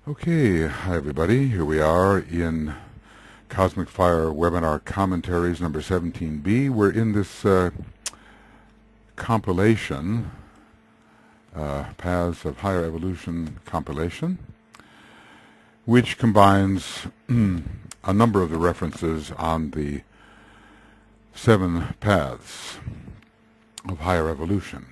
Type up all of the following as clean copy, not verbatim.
Okay, hi everybody. Here we are in Cosmic Fire Webinar Commentaries number 17B. We're in this compilation, Paths of Higher Evolution Compilation, which combines a number of the references on the 7 paths of higher evolution.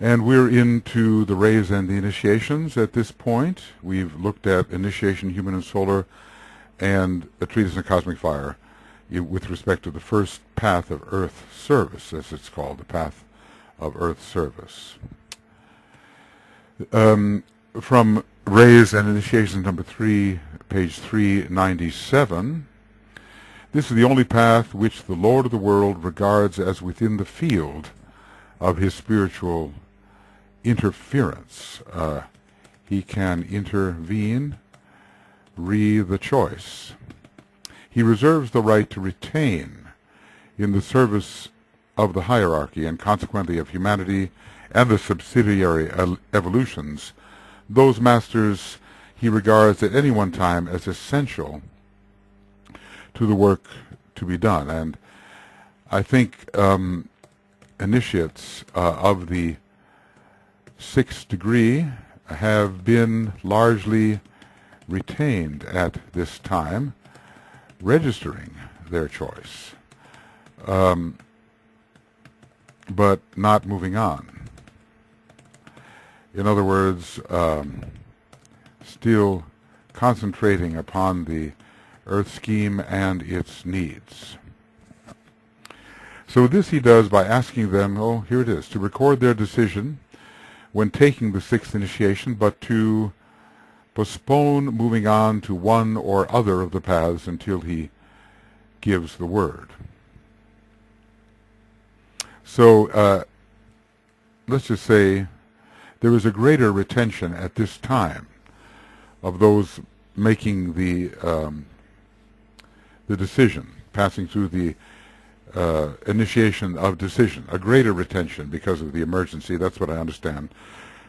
And we're into the rays and the initiations at this point. We've looked at initiation, human and solar, and a treatise on cosmic fire with respect to the first path of earth service, as it's called, the path of earth service. From rays and initiations number 3, page 397, this is the only path which the Lord of the world regards as within the field of his spiritual interference. He can intervene, the choice. He reserves the right to retain in the service of the hierarchy and consequently of humanity and the subsidiary evolutions those masters he regards at any one time as essential to the work to be done. And I think initiates of the 6th degree have been largely retained at this time, registering their choice, but not moving on. In other words, still concentrating upon the earth scheme and its needs. So this he does by asking them, here it is, to record their decision when taking the 6th initiation, but to postpone moving on to one or other of the paths until he gives the word. So let's just say there is a greater retention at this time of those making the decision, passing through the initiation of decision, a greater retention because of the emergency. That's what I understand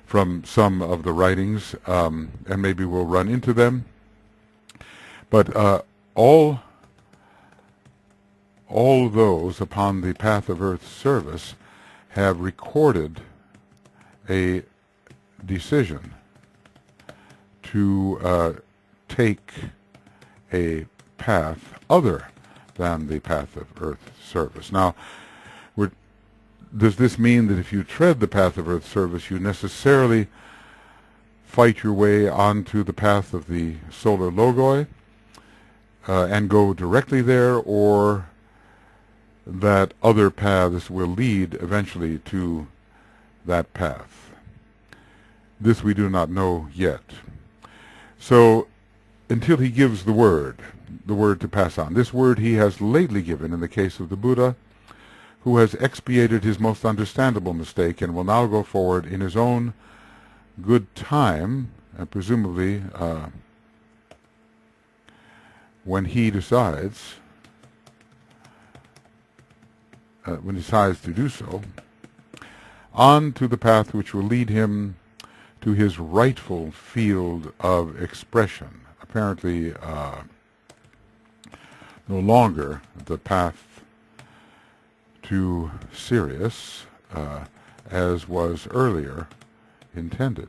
from some of the writings, and maybe we'll run into them. But all those upon the path of earth service have recorded a decision to take a path other than the path of earth service. Now, does this mean that if you tread the path of earth service, you necessarily fight your way onto the path of the solar logoi and go directly there, or that other paths will lead eventually to that path? This we do not know yet. So until he gives the word to pass on. This word he has lately given in the case of the Buddha, who has expiated his most understandable mistake and will now go forward in his own good time, and presumably when he decides to do so, on to the path which will lead him to his rightful field of expression. Apparently no longer the path to Sirius as was earlier intended.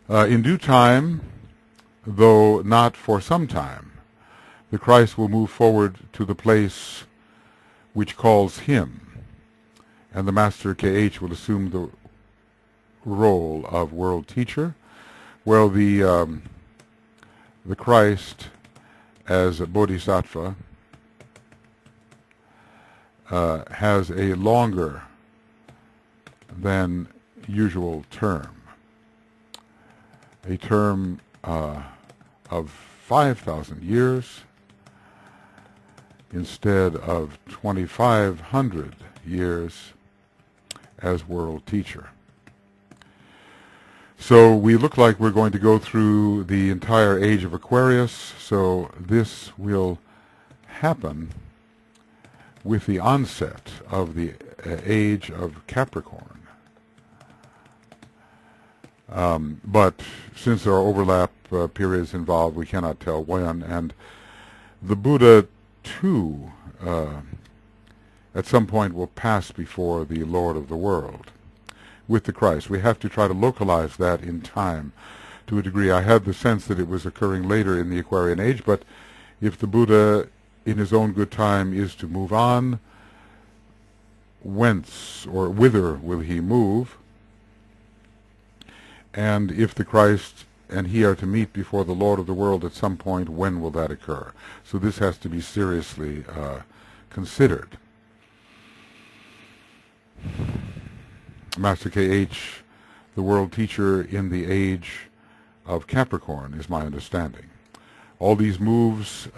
In due time, though not for some time, the Christ will move forward to the place which calls him, and the Master KH will assume the role of world teacher, while the Christ as a bodhisattva has a longer than usual term, a term of 5,000 years instead of 2,500 years as world teacher. So we look like we're going to go through the entire age of Aquarius, so this will happen with the onset of the age of Capricorn. But since there are overlap periods involved, we cannot tell when. And the Buddha, too, at some point will pass before the Lord of the world with the Christ. We have to try to localize that in time to a degree. I had the sense that it was occurring later in the Aquarian age, but if the Buddha, in his own good time, is to move on, whence or whither will he move? And if the Christ and he are to meet before the Lord of the world at some point, when will that occur? So this has to be seriously considered. Master K.H., the world teacher in the age of Capricorn, is my understanding. All these moves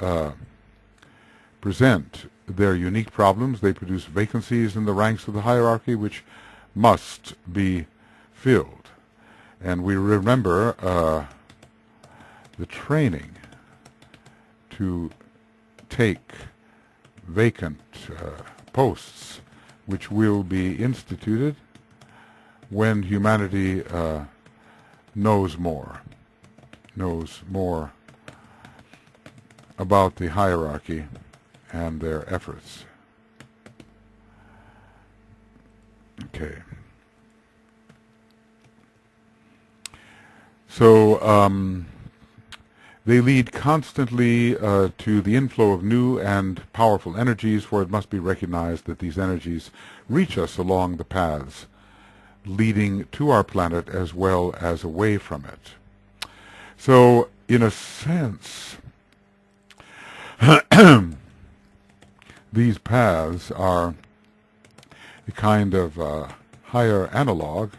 present their unique problems. They produce vacancies in the ranks of the hierarchy which must be filled. And we remember the training to take vacant posts which will be instituted when humanity knows more about the hierarchy and their efforts. Okay. So they lead constantly to the inflow of new and powerful energies, for it must be recognized that these energies reach us along the paths leading to our planet as well as away from it. So, in a sense, these paths are a kind of higher analog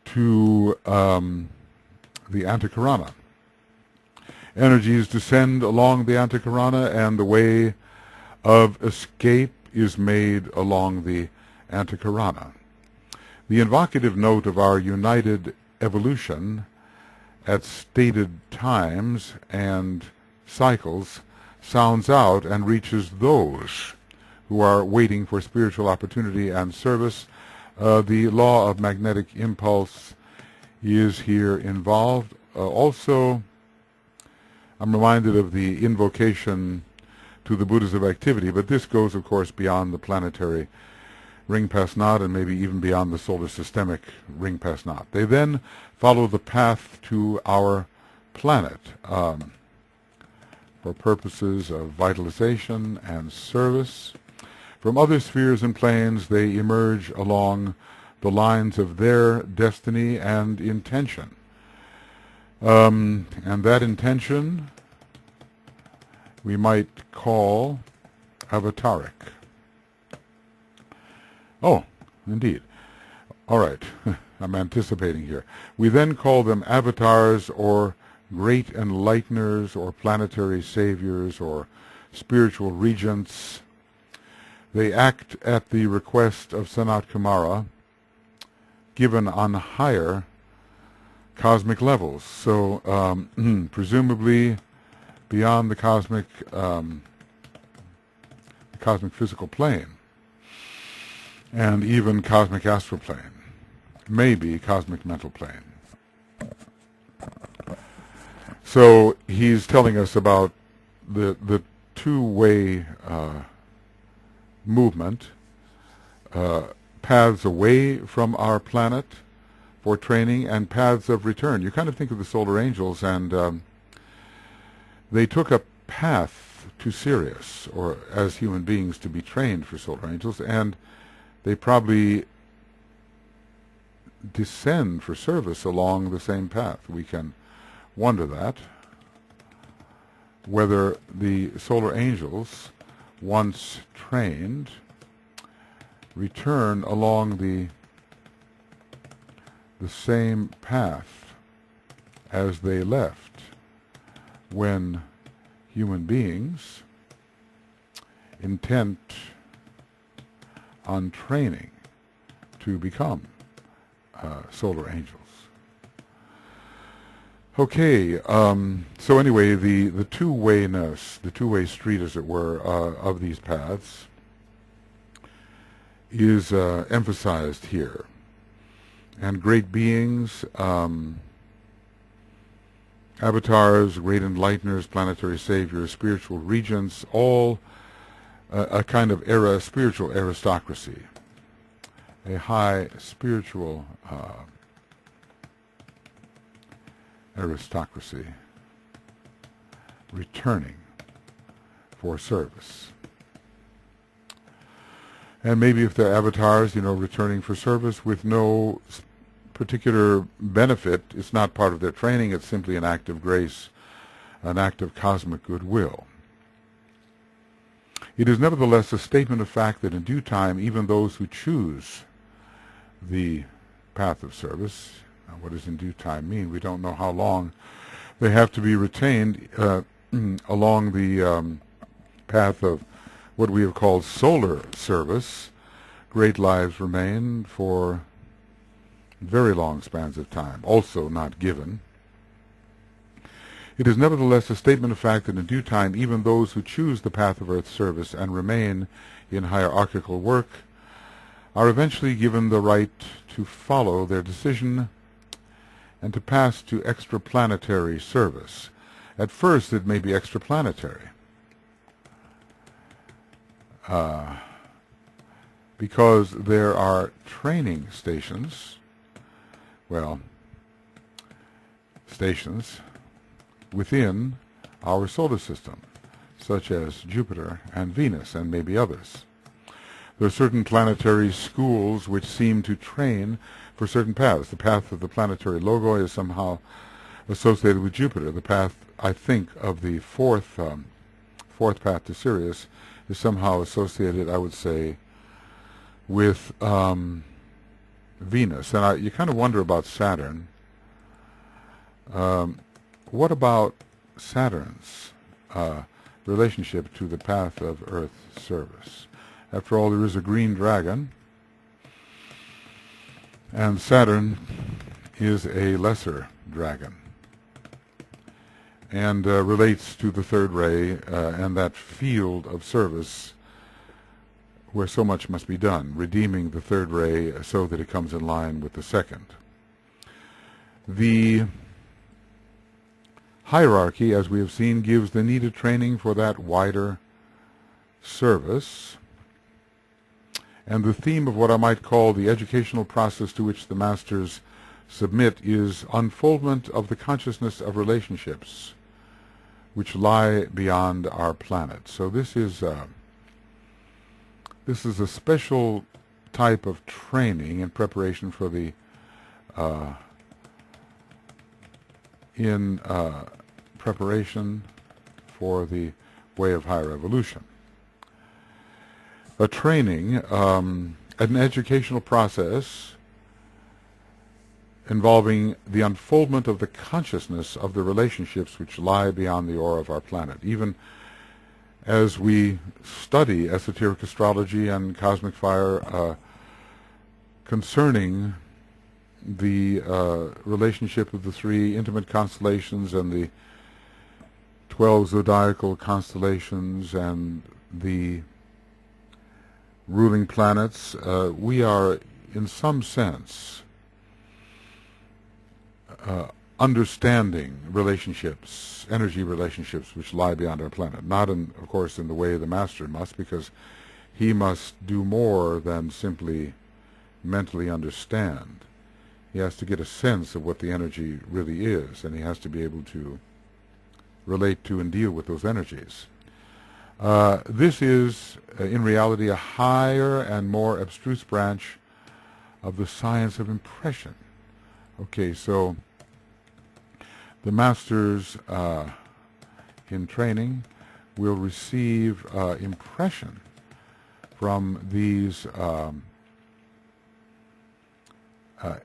to the Antakarana. Energies descend along the Antakarana, and the way of escape is made along the Antakarana. The invocative note of our united evolution at stated times and cycles sounds out and reaches those who are waiting for spiritual opportunity and service. The law of magnetic impulse is here involved. Also, I'm reminded of the invocation to the Buddhas of activity, but this goes, of course, beyond the planetary ring past knot and maybe even beyond the solar systemic ring past knot. They then follow the path to our planet for purposes of vitalization and service. From other spheres and planes, they emerge along the lines of their destiny and intention. And that intention we might call avataric. Oh, indeed. All right. I'm anticipating here. We then call them avatars or great enlighteners or planetary saviors or spiritual regents. They act at the request of Sanat Kumara, given on higher cosmic levels. So presumably beyond the cosmic physical plane, and even cosmic astral plane, maybe cosmic mental plane. So he's telling us about the two-way movement, paths away from our planet for training and paths of return. You kind of think of the solar angels, and they took a path to Sirius, or as human beings to be trained for solar angels, and they probably descend for service along the same path. We can wonder that, whether the solar angels, once trained, return along the same path as they left when human beings, intent on training to become solar angels. Okay, so anyway, the two-wayness, the two-way street, as it were, of these paths is emphasized here. And great beings, avatars, great enlighteners, planetary saviors, spiritual regents, all a kind of spiritual aristocracy, a high spiritual aristocracy returning for service. And maybe if they're avatars, returning for service with no particular benefit, it's not part of their training, it's simply an act of grace, an act of cosmic goodwill. It is nevertheless a statement of fact that in due time, even those who choose the path of service, what does in due time mean? We don't know how long they have to be retained along the path of what we have called solar service. Great lives remain for very long spans of time, also not given. It is nevertheless a statement of fact that in due time, even those who choose the path of earth service and remain in hierarchical work are eventually given the right to follow their decision and to pass to extraplanetary service. At first it may be extraplanetary, because there are training stations, stations within our solar system, such as Jupiter and Venus and maybe others. There are certain planetary schools which seem to train for certain paths. The path of the planetary Logoi is somehow associated with Jupiter. The path, I think, of the fourth path to Sirius is somehow associated, I would say, with Venus. And you kind of wonder about Saturn. What about Saturn's relationship to the path of Earth service? After all, there is a green dragon, and Saturn is a lesser dragon, and relates to the third ray and that field of service where so much must be done, redeeming the third ray so that it comes in line with the second. The hierarchy, as we have seen, gives the needed training for that wider service. And the theme of what I might call the educational process to which the masters submit is unfoldment of the consciousness of relationships which lie beyond our planet. So this is a special type of training in preparation for the preparation for the way of higher evolution. A training, an educational process involving the unfoldment of the consciousness of the relationships which lie beyond the aura of our planet. Even as we study esoteric astrology and cosmic fire concerning the relationship of the three intimate constellations and the 12 zodiacal constellations and the ruling planets, we are in some sense understanding relationships, energy relationships which lie beyond our planet. Not, of course, in the way the master must, because he must do more than simply mentally understand. He has to get a sense of what the energy really is, and he has to be able to relate to and deal with those energies. This is, in reality, a higher and more abstruse branch of the science of impression. Okay, so the masters in training will receive impression from these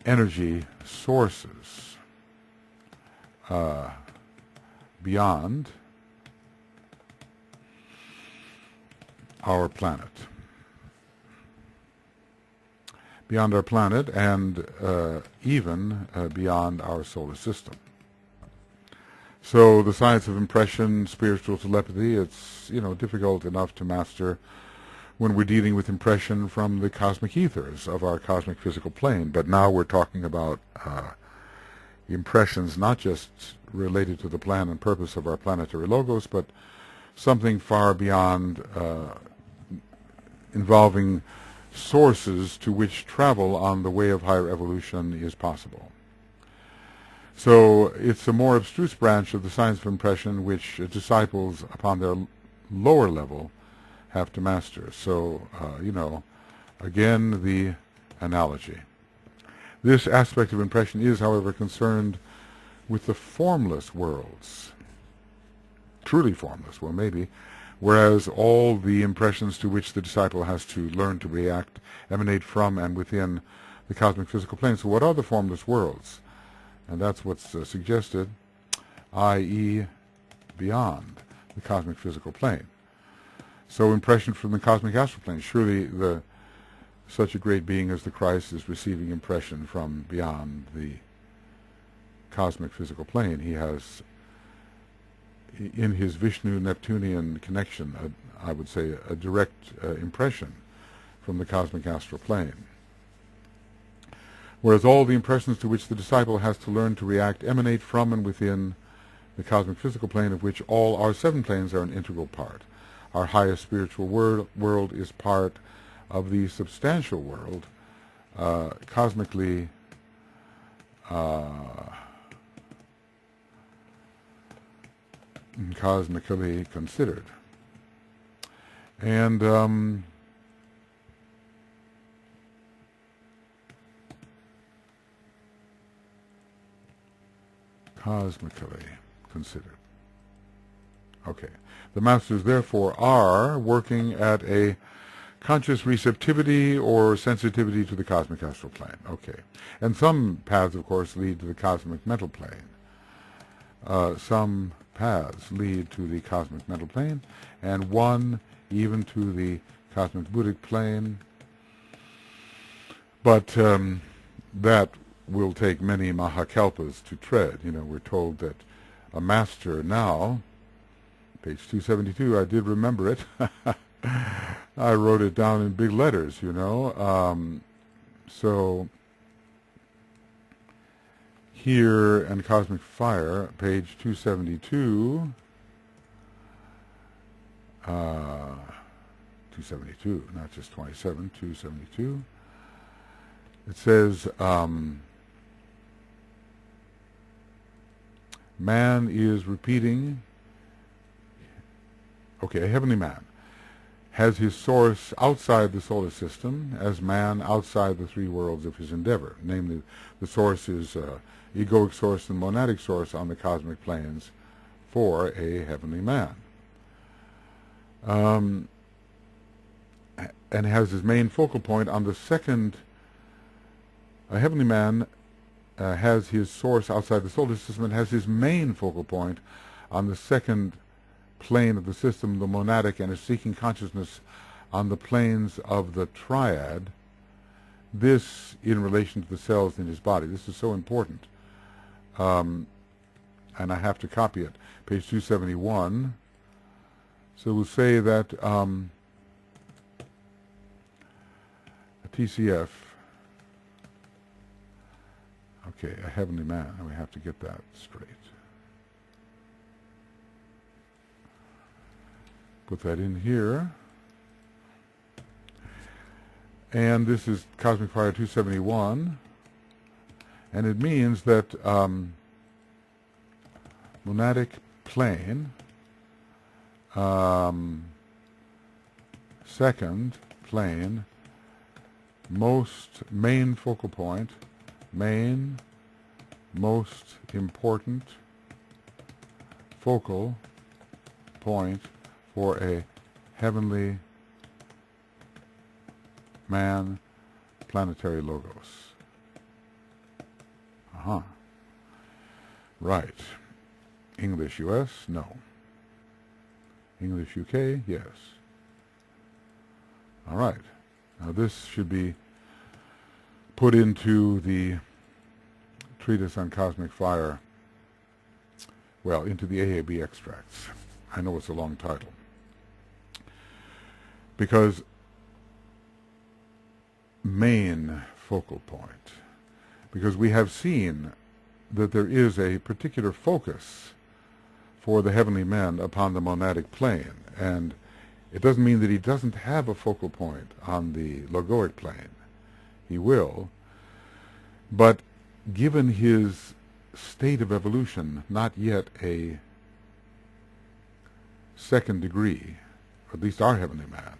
energy sources beyond our planet. Beyond our planet and even beyond our solar system. So the science of impression, spiritual telepathy, it's difficult enough to master when we're dealing with impression from the cosmic ethers of our cosmic physical plane. But now we're talking about impressions not just related to the plan and purpose of our planetary logos, but something far beyond, involving sources to which travel on the way of higher evolution is possible. So it's a more abstruse branch of the science of impression which disciples upon their lower level have to master. So, again, the analogy. This aspect of impression is, however, concerned with the formless worlds. Truly formless, well, maybe, whereas all the impressions to which the disciple has to learn to react emanate from and within the cosmic physical plane. So what are the formless worlds? And that's what's suggested, i.e., beyond the cosmic physical plane. So impression from the cosmic astral plane. Surely such a great being as the Christ is receiving impression from beyond the cosmic physical plane. He has, in his Vishnu-Neptunian connection, I would say a direct impression from the cosmic astral plane. Whereas all the impressions to which the disciple has to learn to react emanate from and within the cosmic physical plane, of which all our seven planes are an integral part. Our highest spiritual world is part of the substantial world, cosmically considered. And cosmically considered. Okay. The masters, therefore, are working at a conscious receptivity or sensitivity to the cosmic astral plane. Okay. And some paths, of course, lead to the cosmic mental plane. Some paths lead to the cosmic mental plane, and one even to the cosmic buddhic plane. But that will take many mahakalpas to tread. We're told that a master now, page 272, I did remember it. I wrote it down in big letters, So here in Cosmic Fire, page 272, 272, not just 27, 272, it says, man is repeating, a heavenly man has his source outside the solar system, as man outside the three worlds of his endeavor. Namely, the source is egoic source and monadic source on the cosmic planes for a heavenly man. And has his main focal point on the second. A heavenly man has his source outside the solar system and has his main focal point on the second plane of the system, the monadic, and is seeking consciousness on the planes of the triad. This in relation to the cells in his body. This is so important. And I have to copy it. Page 271. So we'll say that a TCF, a heavenly man, and we have to get that straight. Put that in here. And this is Cosmic Fire 271. And it means that monadic plane, second plane, main focal point, most important focal point for a heavenly man planetary logos. Right. English US? No. English UK? Yes. All right. Now this should be put into the treatise on cosmic fire, into the AAB extracts. I know it's a long title. Because main focal point, because we have seen that there is a particular focus for the heavenly man upon the monadic plane, and it doesn't mean that he doesn't have a focal point on the logoic plane. He will, but given his state of evolution, not yet a second degree, or at least our heavenly man,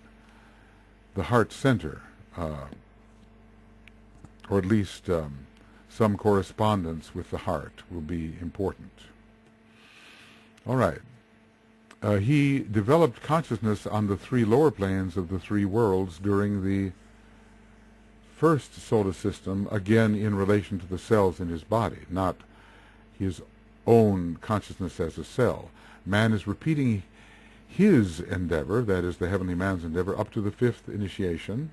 the heart center, or at least some correspondence with the heart will be important. All right. He developed consciousness on the three lower planes of the three worlds during the first solar system, again in relation to the cells in his body, not his own consciousness as a cell. Man is repeating his endeavor, that is the heavenly man's endeavor, up to the fifth initiation,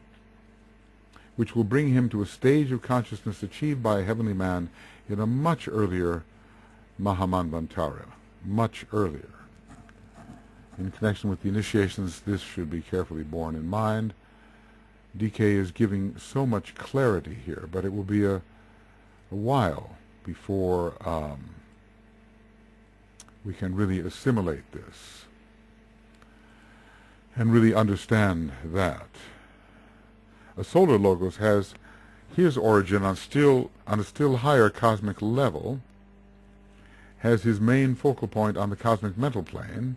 which will bring him to a stage of consciousness achieved by a heavenly man in a much earlier Mahamanvantara, much earlier. In connection with the initiations, this should be carefully borne in mind. DK is giving so much clarity here, but it will be a while before we can really assimilate this and really understand that. A solar logos has his origin on a still higher cosmic level, has his main focal point on the cosmic mental plane,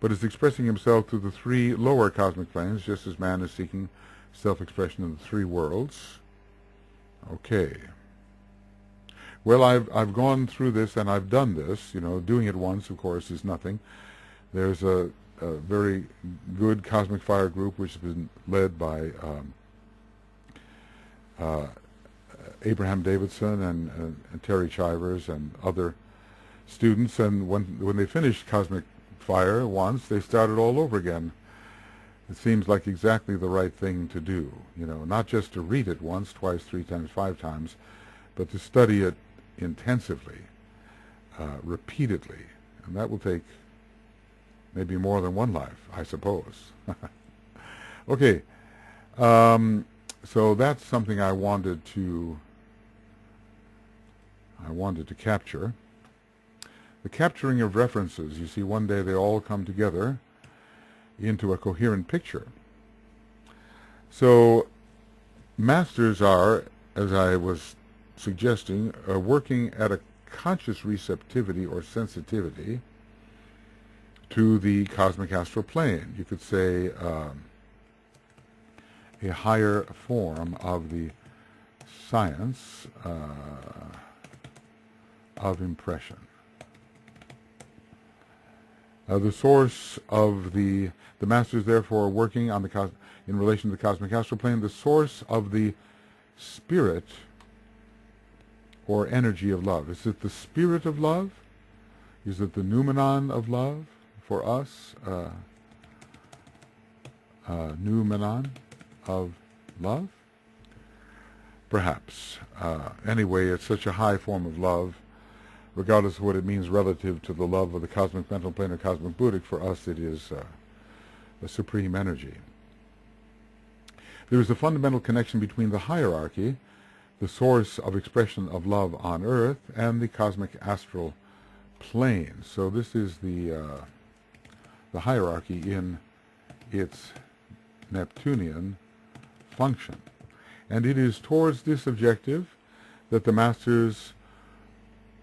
but is expressing himself through the three lower cosmic planes, just as man is seeking self-expression in the three worlds. Okay. Well, I've gone through this and I've done this. You know, doing it once, of course, is nothing. There's a very good cosmic fire group which has been led by Abraham Davidson and Terry Chivers and other students, and when they finished cosmic fire once, they started all over again. It seems like exactly the right thing to do, you know, not just to read it once, twice, 3 times, 5 times, but to study it intensively, repeatedly, and that will take maybe more than one life, I suppose. Okay, so that's something I wanted to capture. The capturing of references, you see, one day they all come together into a coherent picture. So masters are, as I was suggesting, working at a conscious receptivity or sensitivity to the cosmic astral plane. You could say a higher form of the science of impression. The source of the masters, therefore, are working on in relation to the cosmic astral plane, the source of the spirit or energy of love. Is it the spirit of love? Is it the noumenon of love for us? Noumenon of love? Perhaps. Anyway, it's such a high form of love, regardless of what it means relative to the love of the cosmic mental plane or cosmic buddhic. For us it is the supreme energy. There is a fundamental connection between the hierarchy, the source of expression of love on earth, and the cosmic astral plane. So this is the hierarchy in its Neptunian function. And it is towards this objective that the masters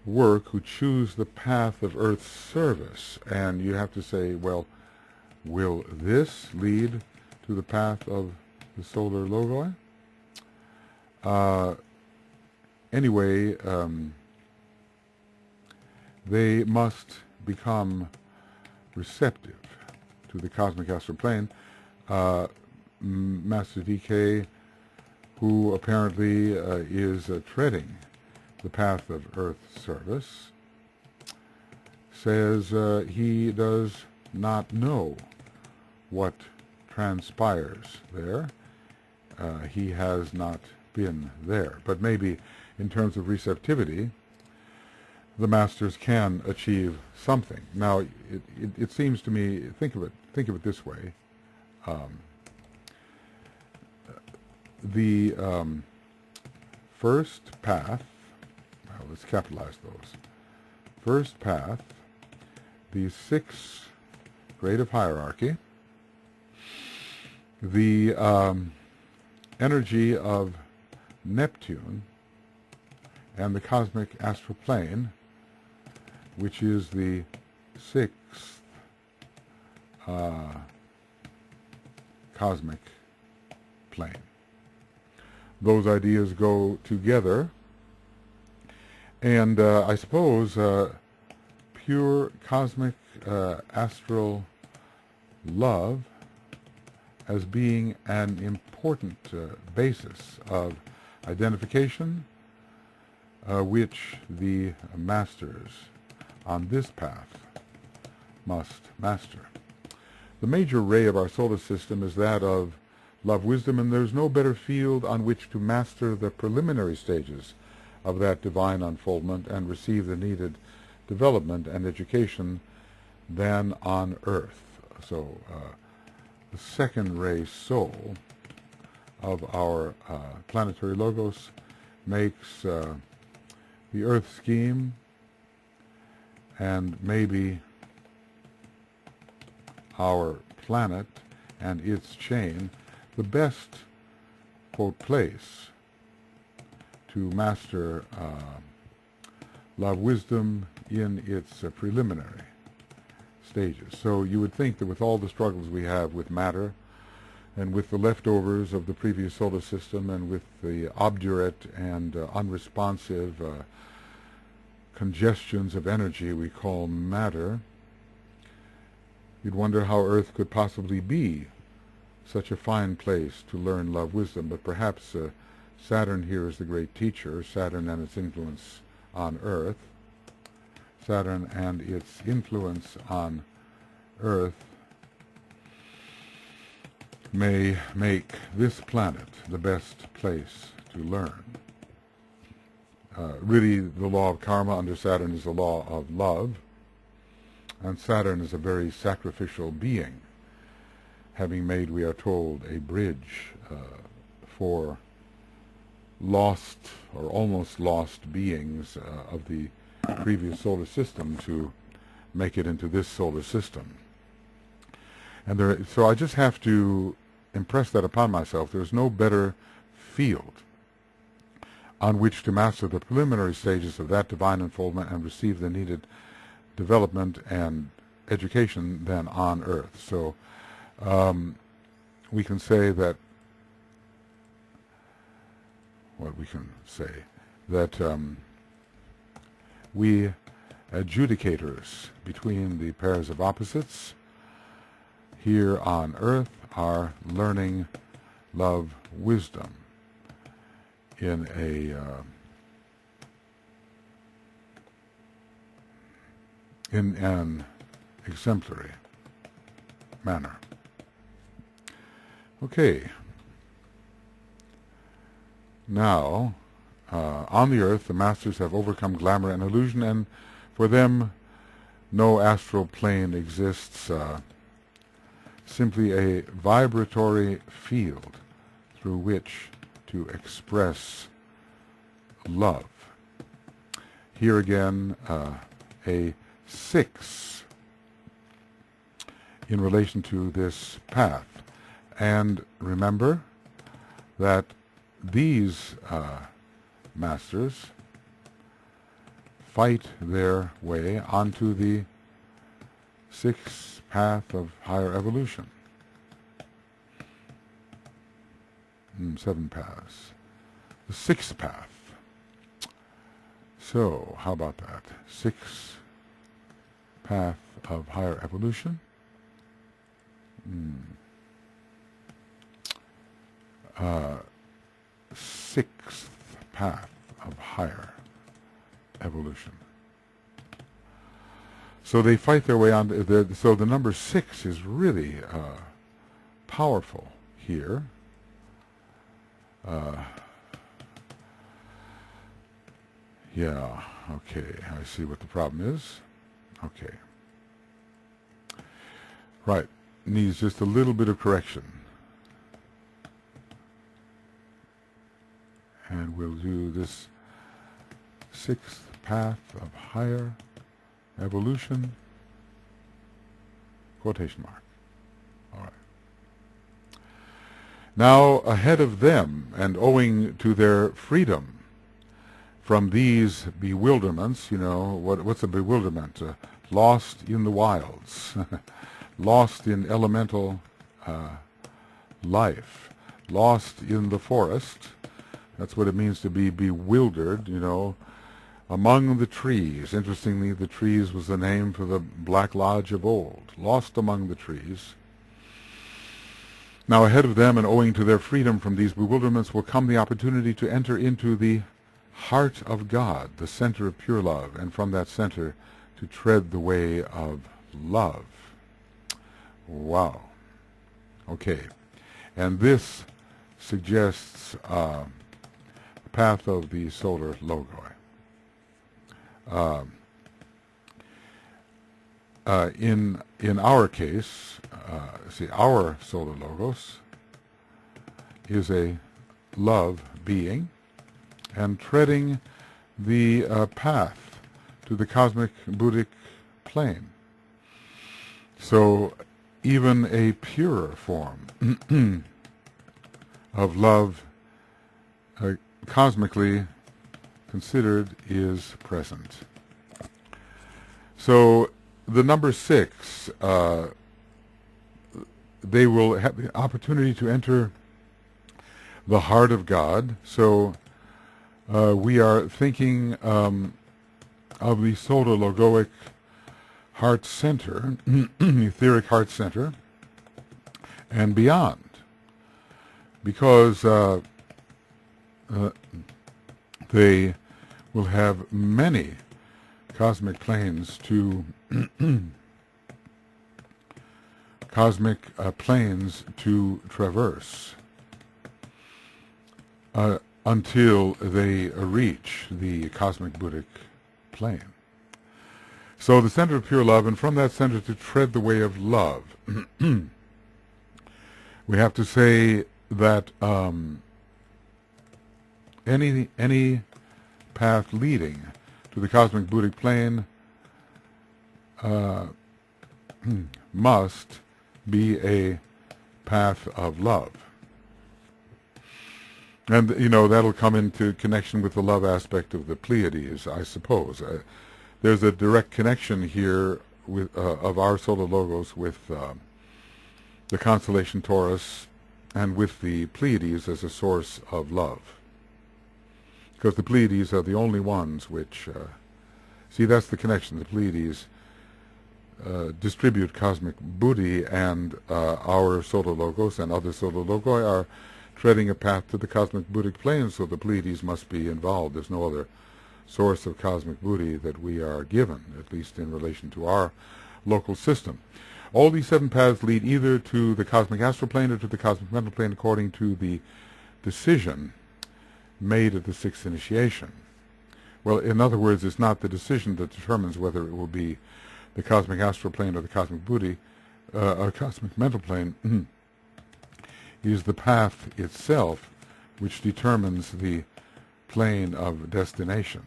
work who choose the path of Earth's service. And you have to say, well, will this lead to the path of the solar logoi? Anyway, they must become receptive to the cosmic astral plane. Master DK, who apparently is treading the path of Earth's service, says he does not know what transpires there. He has not been there. But maybe in terms of receptivity, the masters can achieve something. Now, it seems to me, think of it this way. the first path, well, let's capitalize those. First path, the sixth grade of hierarchy, the energy of Neptune, and the cosmic astral plane, which is the sixth cosmic plane. Those ideas go together, and I suppose pure cosmic astral love as being an important basis of identification, which the masters on this path must master. The major ray of our solar system is that of love wisdom, and there's no better field on which to master the preliminary stages of that divine unfoldment and receive the needed development and education than on earth. So the second ray soul of our planetary logos makes the earth scheme and maybe our planet and its chain the best, quote, place to master love wisdom in its preliminary stages. So you would think that with all the struggles we have with matter and with the leftovers of the previous solar system and with the obdurate and unresponsive congestions of energy we call matter, you'd wonder how Earth could possibly be such a fine place to learn love wisdom. But perhaps Saturn here is the great teacher, Saturn and its influence on Earth. Saturn and its influence on Earth may make this planet the best place to learn. Really, the law of karma under Saturn is the law of love, and Saturn is a very sacrificial being, having made, we are told, a bridge for lost or almost lost beings of the previous solar system to make it into this solar system. And so I just have to impress that upon myself. There's no better field on which to master the preliminary stages of that divine unfoldment and receive the needed development and education than on Earth. So we can say that, we adjudicators between the pairs of opposites here on Earth are learning love wisdom in an exemplary manner. Okay. Now, on the earth, the masters have overcome glamour and illusion, and for them, no astral plane exists, simply a vibratory field through which to express love. Here again, a 6 in relation to this path. And remember that these masters fight their way onto the 6th path of higher evolution. 7 paths. The 6th path. So, how about that? 6th path of higher evolution. 6th path of higher evolution. So they fight their way on. So the number 6 is really powerful here. Yeah, okay, I see what the problem is. Okay. Right, needs just a little bit of correction. And we'll do this sixth path of higher evolution, quotation mark. All right. Now ahead of them, and owing to their freedom from these bewilderments, what's a bewilderment? Lost in the wilds, lost in elemental life, lost in the forest. That's what it means to be bewildered, among the trees. Interestingly, the trees was the name for the Black Lodge of old, lost among the trees. Now ahead of them, and owing to their freedom from these bewilderments, will come the opportunity to enter into the heart of God, the center of pure love, and from that center to tread the way of love. Wow. Okay. And this suggests the path of the solar logoi. In our case, our solar logos is a love being, and treading the path to the cosmic buddhic plane. So even a purer form of love, cosmically considered, is present. So the number 6, they will have the opportunity to enter the heart of God. So we are thinking of the solar logoic heart center, etheric heart center, and beyond, because they will have many cosmic planes to traverse until they reach the cosmic buddhic plane. So the center of pure love, and from that center to tread the way of love. We have to say that any path leading to the cosmic buddhic plane must be a path of love. And, that'll come into connection with the love aspect of the Pleiades, I suppose. There's a direct connection here with of our solar logos with the constellation Taurus and with the Pleiades as a source of love. Because the Pleiades are the only ones which, that's the connection. The Pleiades distribute cosmic buddhi, and our solar logos and other solar logoi are treading a path to the cosmic buddhic plane, so the Pleiades must be involved. There's no other source of cosmic buddhi that we are given, at least in relation to our local system. All these 7 paths lead either to the cosmic astral plane or to the cosmic mental plane according to the decision made at the 6th initiation. Well, in other words, it's not the decision that determines whether it will be the cosmic astral plane or the cosmic buddhi, or cosmic mental plane. It is the path itself which determines the plane of destination.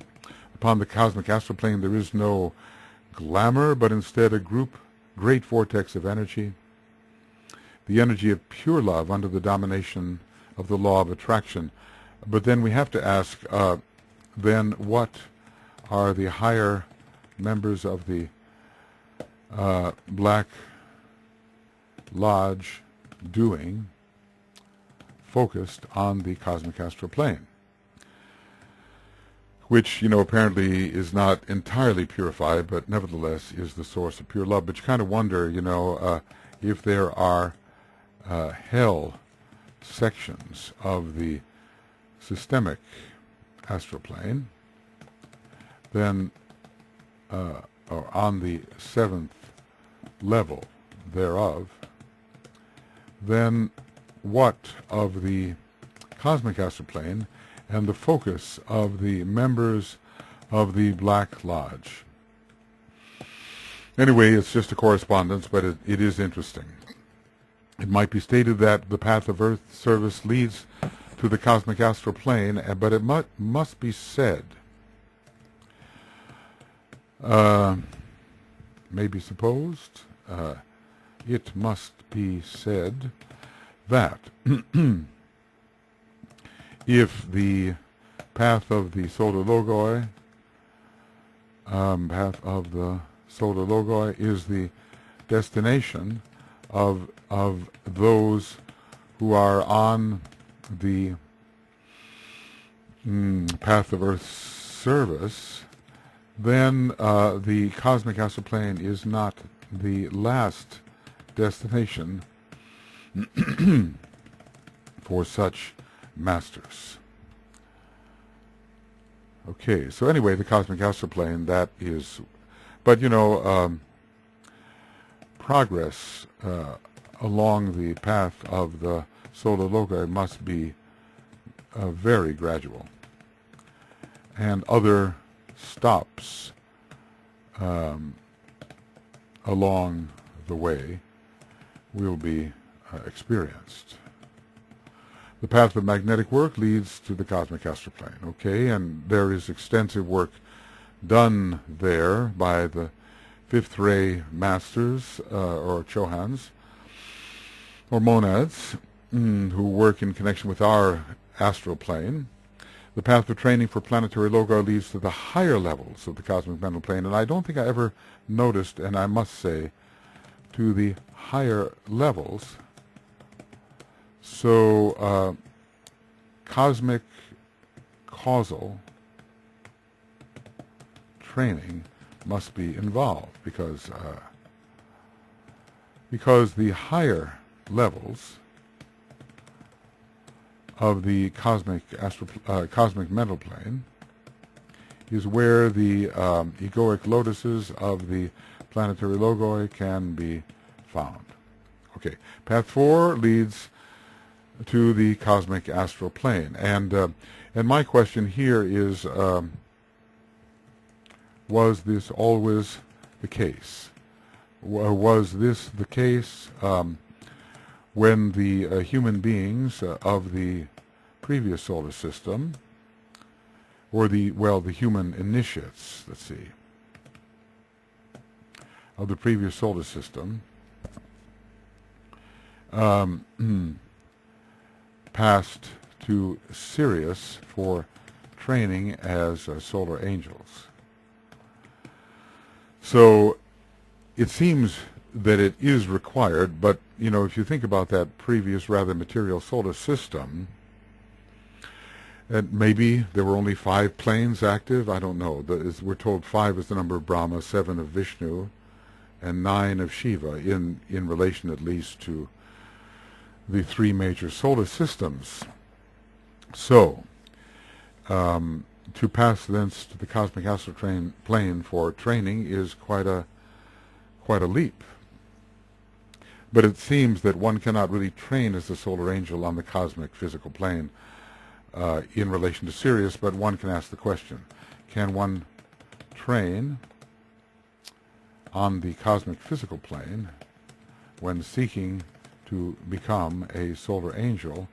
Upon the cosmic astral plane there is no glamour, but instead a great vortex of energy, the energy of pure love under the domination of the law of attraction. But then we have to ask, then what are the higher members of the Black Lodge doing, focused on the cosmic astral plane, which, apparently is not entirely purified, but nevertheless is the source of pure love. But you kind of wonder, if there are hell sections of the systemic astral plane, then, or on the 7th level thereof, then what of the cosmic astral plane and the focus of the members of the Black Lodge? Anyway, it's just a correspondence, but it is interesting. It might be stated that the path of Earth service leads to the cosmic astral plane, but it must be said, maybe supposed, it must be said that if the path of the solar logoi, is the destination of those who are on the path of Earth's service, then the cosmic astral plane is not the last destination for such masters. Okay, so anyway, the cosmic astral plane, that is, but progress along the path of the solar logoi must be very gradual, and other stops along the way will be experienced. The path of magnetic work leads to the cosmic astral plane, okay, and there is extensive work done there by the fifth ray masters, or chohans, or monads, who work in connection with our astral plane. The path of training for planetary logoi leads to the higher levels of the cosmic mental plane, and I don't think I ever noticed, and I must say, to the higher levels. So cosmic causal training must be involved, because the higher levels of the cosmic mental plane is where the egoic lotuses of the planetary logoi can be found. Okay, path 4 leads to the cosmic astral plane, and my question here is, was this always the case? Was this the case when the human beings of the previous solar system, or the human initiates, let's see, of the previous solar system, passed to Sirius for training as solar angels? So it seems that it is required, but if you think about that previous rather material solar system, and maybe there were only 5 planes active. I don't know. We're told 5 is the number of Brahma, 7 of Vishnu, and 9 of Shiva, in relation at least to the 3 major solar systems. So to pass thence to the cosmic astral plane for training is quite a leap. But it seems that one cannot really train as a solar angel on the cosmic physical plane in relation to Sirius, but one can ask the question, can one train on the cosmic physical plane when seeking to become a solar angel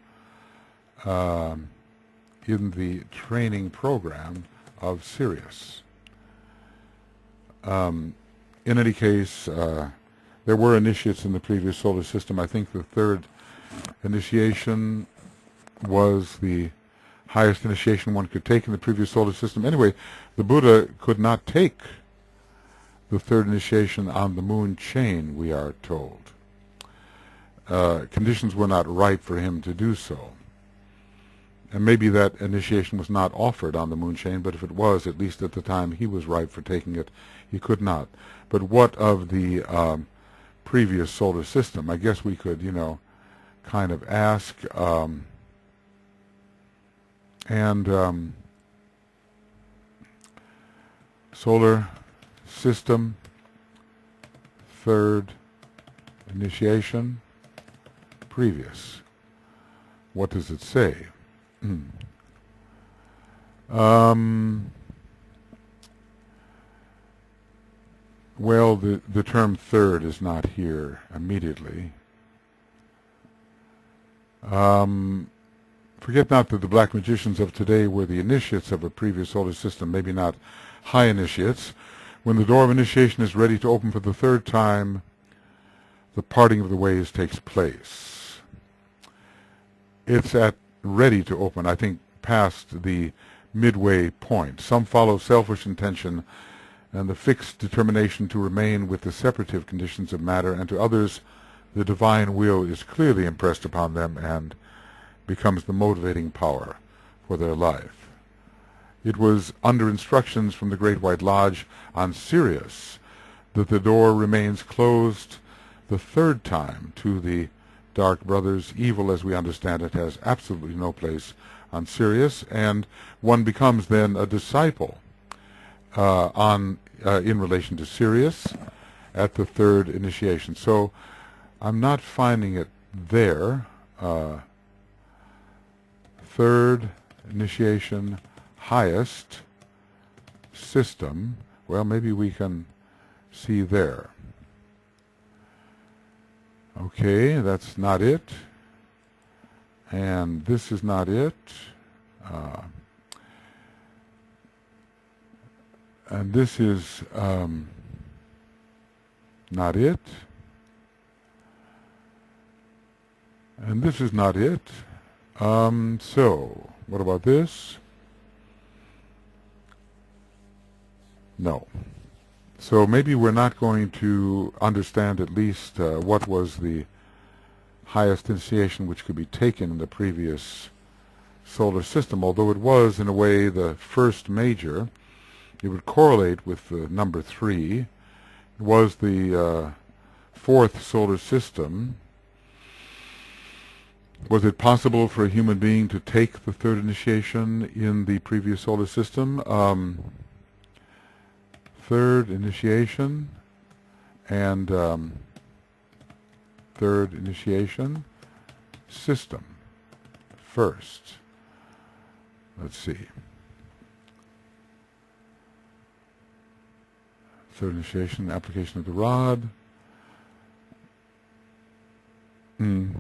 in the training program of Sirius? In any case, there were initiates in the previous solar system. I think the 3rd initiation was the highest initiation one could take in the previous solar system. Anyway, the Buddha could not take the 3rd initiation on the moon chain, we are told. Conditions were not ripe for him to do so. And maybe that initiation was not offered on the moon chain, but if it was, at least at the time he was ripe for taking it, he could not. But what of the previous solar system? I guess we could, kind of ask, solar system, 3rd initiation, previous. What does it say? Well, the term 3rd is not here immediately. Forget not that the black magicians of today were the initiates of a previous solar system, maybe not high initiates. When the door of initiation is ready to open for the third time, the parting of the ways takes place. It's at ready to open, I think, past the midway point. Some follow selfish intention and the fixed determination to remain with the separative conditions of matter, and to others the divine will is clearly impressed upon them and becomes the motivating power for their life. It was under instructions from the Great White Lodge on Sirius that the door remains closed the third time to the Dark Brothers. Evil, as we understand it, has absolutely no place on Sirius, and one becomes then a disciple in relation to Sirius at the third initiation. So I'm not finding it there. Third initiation, highest system. Well, maybe we can see there. Okay, that's not it. And this is not it. And this is not it. And this is not it. So, what about this? No. So maybe we're not going to understand at least what was the highest initiation which could be taken in the previous solar system, although it was, in a way, the first major. It would correlate with the number 3. It was the fourth solar system. Was it possible for a human being to take the third initiation in the previous solar system? Third initiation and third initiation system first. Let's see. Third initiation, application of the rod. The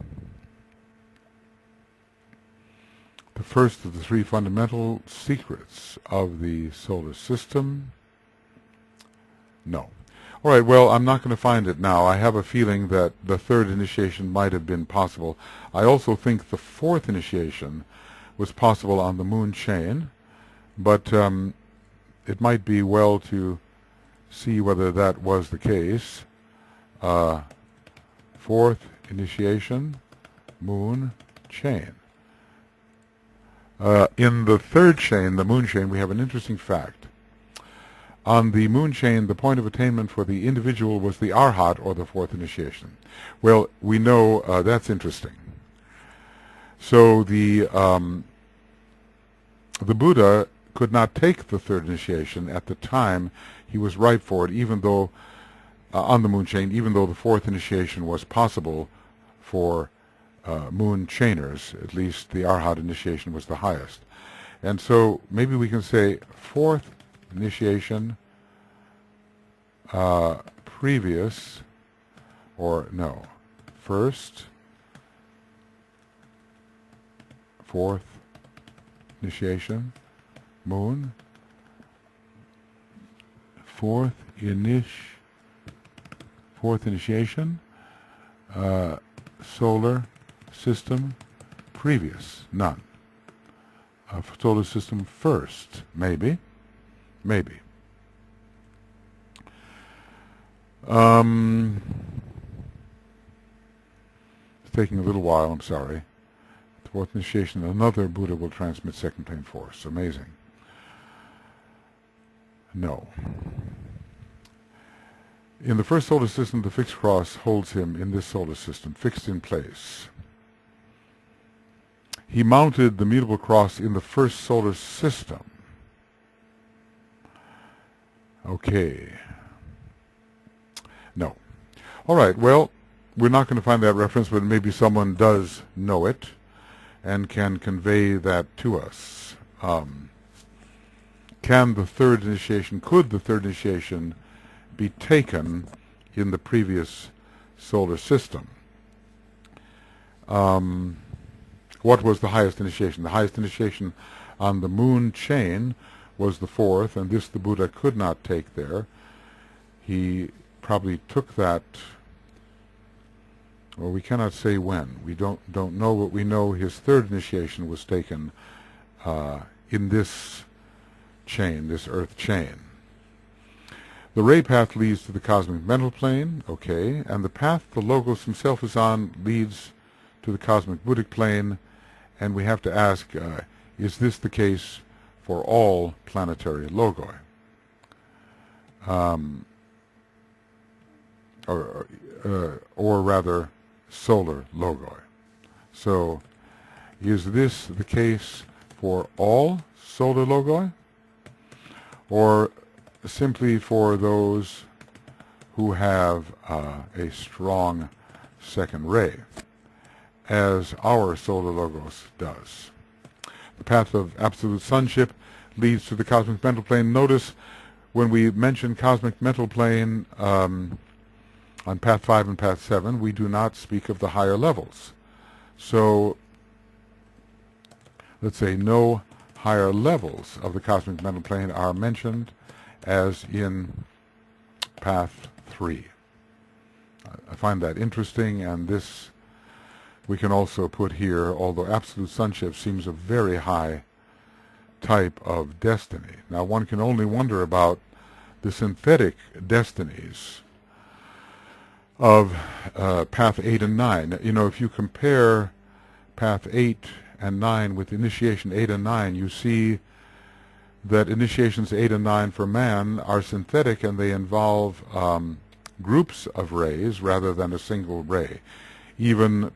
first of the 3 fundamental secrets of the solar system. No. All right, well, I'm not going to find it now. I have a feeling that the third initiation might have been possible. I also think the fourth initiation was possible on the moon chain, but it might be well to see whether that was the case. Fourth initiation, moon chain. In the third chain, the moon chain, we have an interesting fact. On the moon chain, the point of attainment for the individual was the arhat, or the fourth initiation. Well, we know that's interesting. So the Buddha could not take the third initiation at the time he was ripe for it, even though on the moon chain, even though the fourth initiation was possible for moon chainers. At least the arhat initiation was the highest. And so maybe we can say fourth initiation previous, or no, first, fourth initiation, moon, fourth initiation, solar system previous, none. Solar system first, maybe. It's taking a little while, I'm sorry. Fourth initiation, another Buddha will transmit second plane force. Amazing. No. In the first solar system, the fixed cross holds him in this solar system, fixed in place. He mounted the mutable cross in the first solar system. Okay. No. All right, well, we're not going to find that reference, but maybe someone does know it and can convey that to us. Could the third initiation be taken in the previous solar system? what was the highest initiation? The highest initiation on the moon chain was the fourth, and this the Buddha could not take there. He probably took that, well, we cannot say when. We don't know, but we know his third initiation was taken in this chain, this earth chain. The ray path leads to the cosmic mental plane, okay, and the path the Logos himself is on leads to the cosmic buddhic plane, and we have to ask, is this the case for all planetary logoi? Or rather, solar logoi. So, is this the case for all solar logoi, or simply for those who have a strong second ray, as our solar logos does? The path of absolute sonship leads to the cosmic mental plane. Notice when we mention cosmic mental plane on path 5 and path 7, we do not speak of the higher levels. So let's say no higher levels of the cosmic mental plane are mentioned as in path 3. I find that interesting, and this we can also put here, although absolute sonship seems a very high type of destiny. Now one can only wonder about the synthetic destinies of path 8 and 9. You know, if you compare path 8 and 9 with initiation 8 and 9, you see that initiations 8 and 9 for man are synthetic, and they involve groups of rays rather than a single ray. Even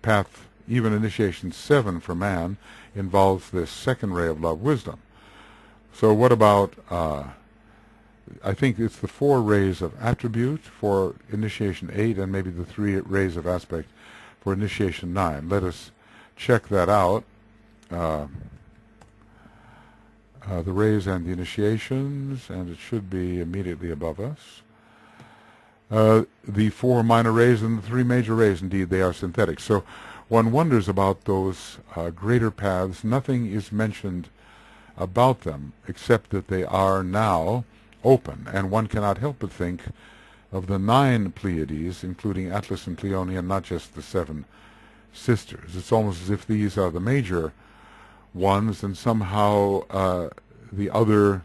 initiation 7 for man involves this second ray of love wisdom. So what about, I think it's the 4 rays of attribute for initiation 8, and maybe the 3 rays of aspect for initiation 9. Let us check that out. The rays and the initiations, and it should be immediately above us. The 4 minor rays and the 3 major rays, indeed, they are synthetic. So one wonders about those greater paths. Nothing is mentioned about them except that they are now open, and one cannot help but think of the 9 Pleiades, including Atlas and Pleione, and not just the 7 sisters. It's almost as if these are the major ones, and somehow the other,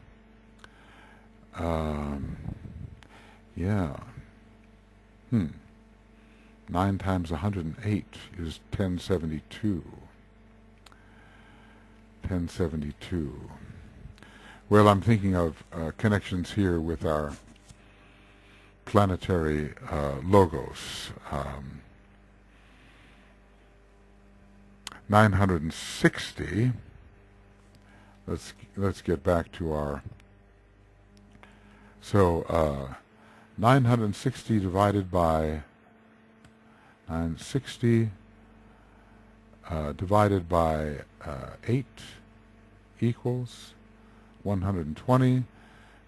9 times 108 is 1072. 1072. Well, I'm thinking of connections here with our planetary logos. 960. Let's get back to our. So 960 divided by 960 divided by 8 equals 120.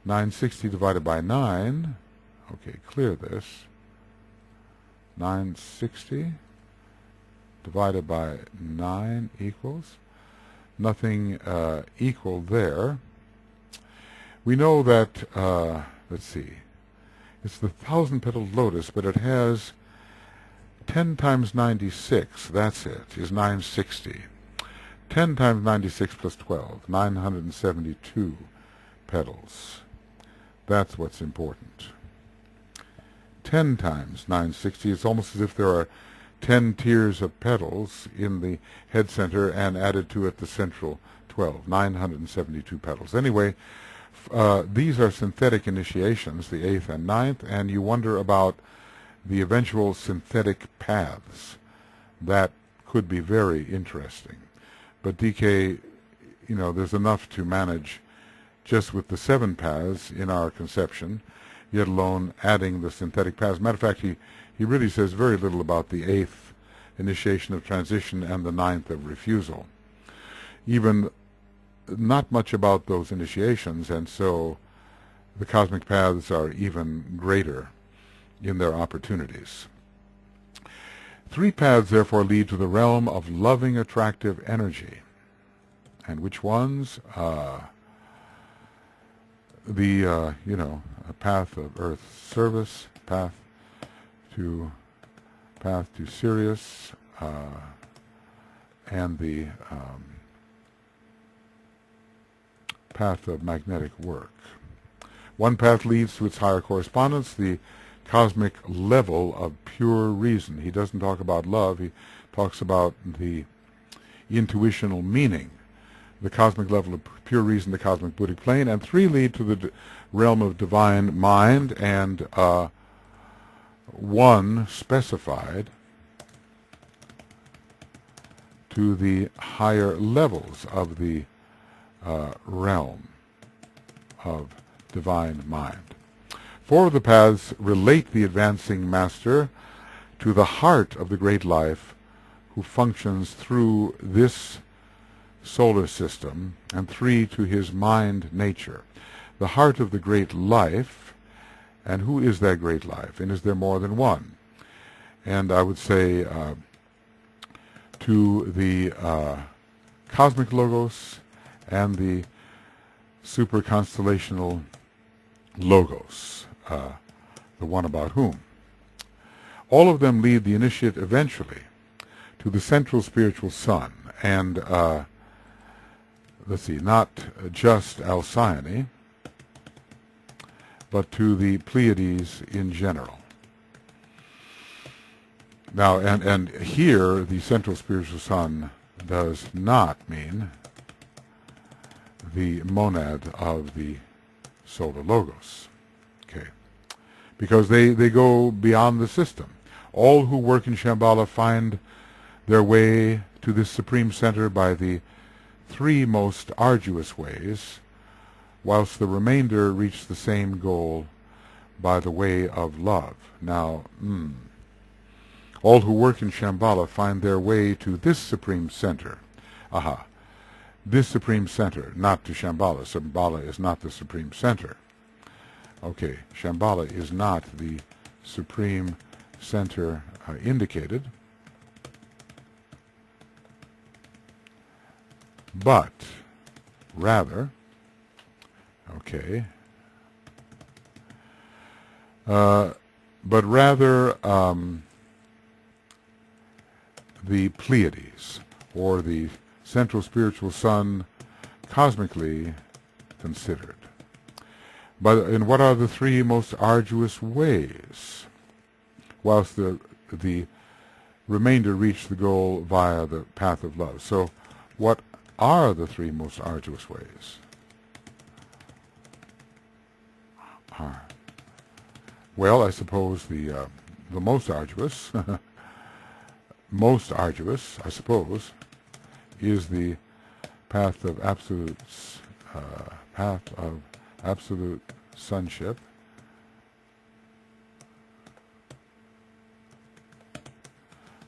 960 divided by 9. Okay, clear this. 960 divided by 9 equals nothing equal there. We know that, let's see, it's the 1,000-petaled lotus, but it has 10 times 96, that's it, is 960. 10 times 96 plus 12, 972 petals. That's what's important. 10 times 960, it's almost as if there are 10 tiers of petals in the head center, and added to it the central 12, 972 petals. Anyway, these are synthetic initiations, the 8th and 9th, and you wonder about the eventual synthetic paths. That could be very interesting. But DK, you know, there's enough to manage just with the 7 paths in our conception, yet alone adding the synthetic paths. Matter of fact, he really says very little about the 8th initiation of transition and the 9th of refusal. Even not much about those initiations, and so the cosmic paths are even greater in their opportunities. Three paths, therefore, lead to the realm of loving, attractive energy. And which ones? A path of earth service, path to Sirius, and the path of magnetic work. One path leads to its higher correspondence, the cosmic level of pure reason. He doesn't talk about love, he talks about the intuitional meaning, the cosmic level of pure reason, the cosmic buddhic plane. And three lead to the realm of divine mind, and one specified to the higher levels of the realm of divine mind. Four of the paths relate the advancing master to the heart of the great life who functions through this solar system, and three to his mind nature. The heart of the great life, and who is that great life? And is there more than one? And I would say to the cosmic logos and the superconstellational logos, the one about whom. All of them lead the initiate eventually to the central spiritual sun, and let's see, not just Alcyone, but to the Pleiades in general. Now, and here the central spiritual sun does not mean the monad of the solar logos, okay? Because they go beyond the system. All who work in Shambhala find their way to this supreme center by the three most arduous ways, whilst the remainder reach the same goal by the way of love. Now, all who work in Shambhala find their way to this supreme center. Aha. This supreme center, not to Shambhala. Shambhala is not the supreme center. Okay, Shambhala is not the supreme center indicated, but rather, okay, the Pleiades, or the central spiritual sun cosmically considered. But and what are the three most arduous ways, whilst the remainder reach the goal via the path of love? So what are the three most arduous ways? Well, I suppose the most arduous, I suppose, is the path of absolute sonship.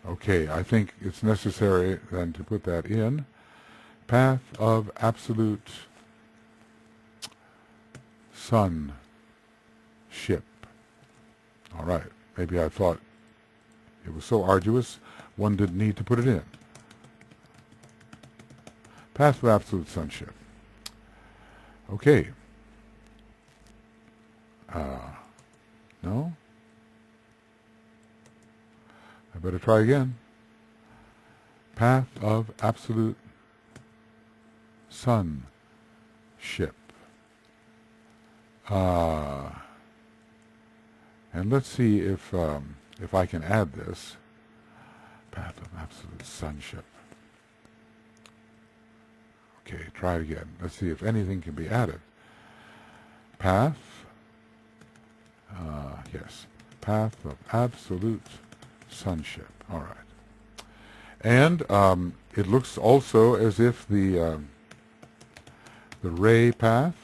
Okay, I think it's necessary then to put that in. Path of absolute sonship. All right, maybe I thought it was so arduous one didn't need to put it in. Path of absolute sonship. Okay. No? I better try again. Path of absolute sonship. And let's see if I can add this. Path of absolute sonship. Okay, try it again. Let's see if anything can be added. Path, yes, path of absolute sonship. All right. And it looks also as if the ray path,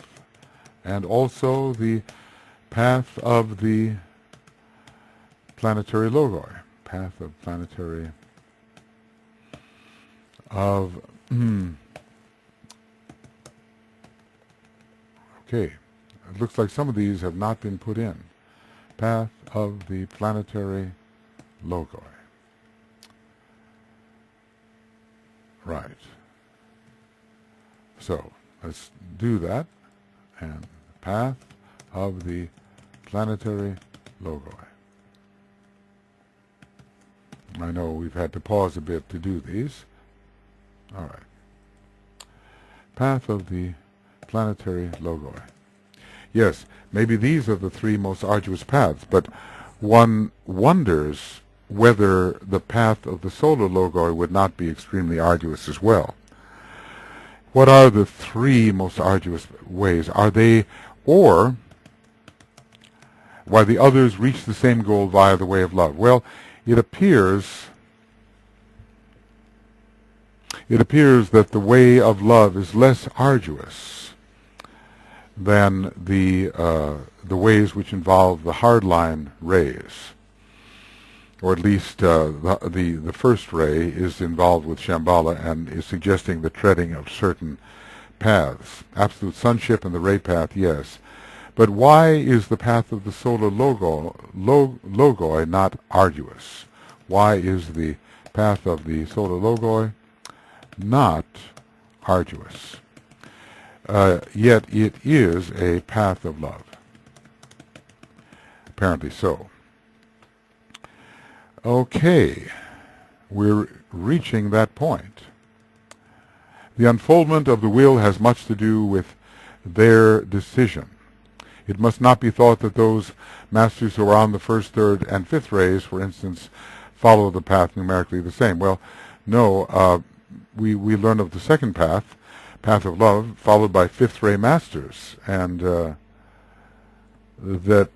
and also the path of the planetary logoi, path of planetary of okay, it looks like some of these have not been put in. Path of the planetary logoi. So let's do that. And path of the planetary logoi. I know we've had to pause a bit to do these. All right. Path of the planetary logoi. Yes, maybe these are the three most arduous paths, but one wonders whether the path of the solar logoi would not be extremely arduous as well. What are the three most arduous ways? Are they, or while the others reach the same goal via the way of love? Well, it appears that the way of love is less arduous than the ways which involve the hardline rays, or at least the first ray is involved with Shambhala and is suggesting the treading of certain paths. Absolute sonship and the ray path, yes. But why is the path of the solar logoi not arduous? Why is the path of the solar logoi not arduous? Yet it is a path of love. Apparently so. Okay, we're reaching that point. The unfoldment of the will has much to do with their decision. It must not be thought that those masters who are on the first, third, and fifth rays, for instance, follow the path numerically the same. Well, no, we learn of the second path, path of love, followed by fifth ray masters, and that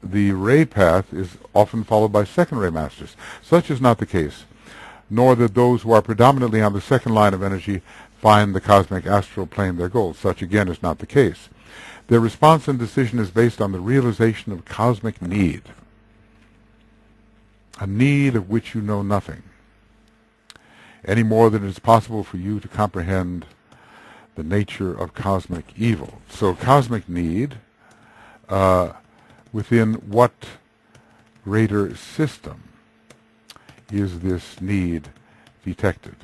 the ray path is often followed by second ray masters. Such is not the case, nor that those who are predominantly on the second line of energy find the cosmic astral plane their goal. Such again is not the case. Their response and decision is based on the realization of cosmic need, a need of which you know nothing, any more than it is possible for you to comprehend the nature of cosmic evil. So cosmic need, within what greater system is this need detected?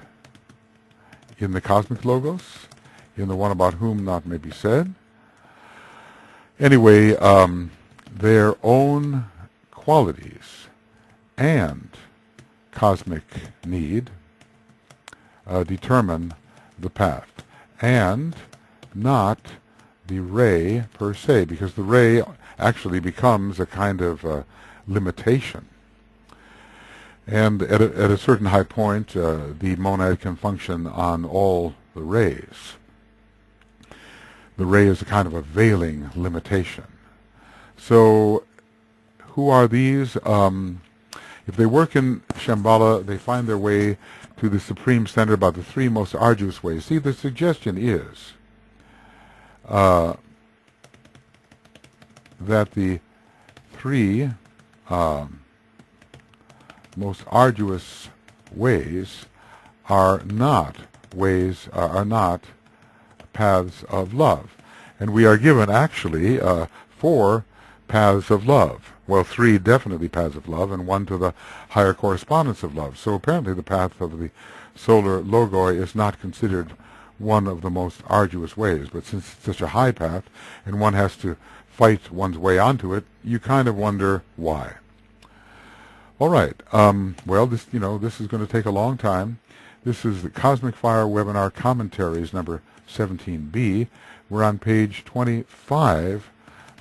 In the cosmic logos? In the one about whom not may be said? Anyway, their own qualities and cosmic need determine the path, and not the ray per se, because the ray actually becomes a kind of limitation. And at a certain high point, the monad can function on all the rays. The ray is a kind of a veiling limitation. So who are these? If they work in Shambhala, they find their way to the Supreme Center by the three most arduous ways. See, the suggestion is that the three most arduous ways are not paths of love, and we are given actually 4 paths of love. Well, 3 definitely paths of love, and 1 to the higher correspondence of love. So apparently the path of the solar logoi is not considered one of the most arduous ways, but since it's such a high path and one has to fight one's way onto it, you kind of wonder why. All right. Well, this is going to take a long time. This is the Cosmic Fire Webinar Commentaries number 17B. We're on page 25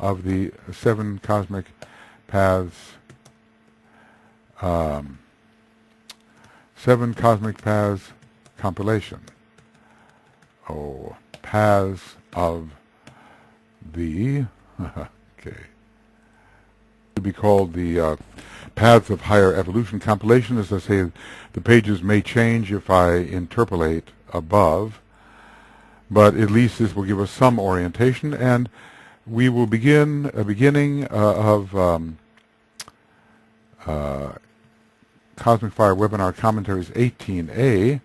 of the 7 Cosmic Paths, 7 Cosmic Paths compilation. Oh, Paths of the, okay. To be called the Paths of Higher Evolution Compilation. As I say, the pages may change if I interpolate above, but at least this will give us some orientation, and we will begin a beginning of Cosmic Fire Webinar Commentaries 18A,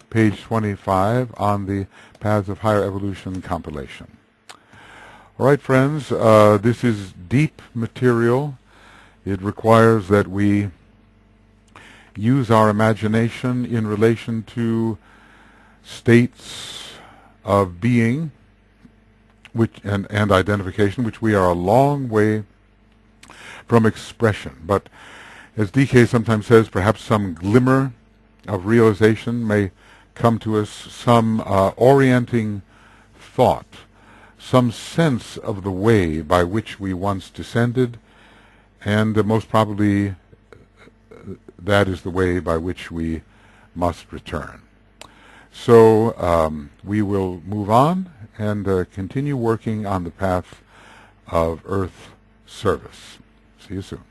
page 25, on the Paths of Higher Evolution compilation. All right, friends, this is deep material. It requires that we use our imagination in relation to states of being and identification, which we are a long way from expression. But as DK sometimes says, perhaps some glimmer of realization may come to us, some orienting thought, some sense of the way by which we once descended, and most probably that is the way by which we must return. So we will move on and continue working on the path of Earth service. See you soon.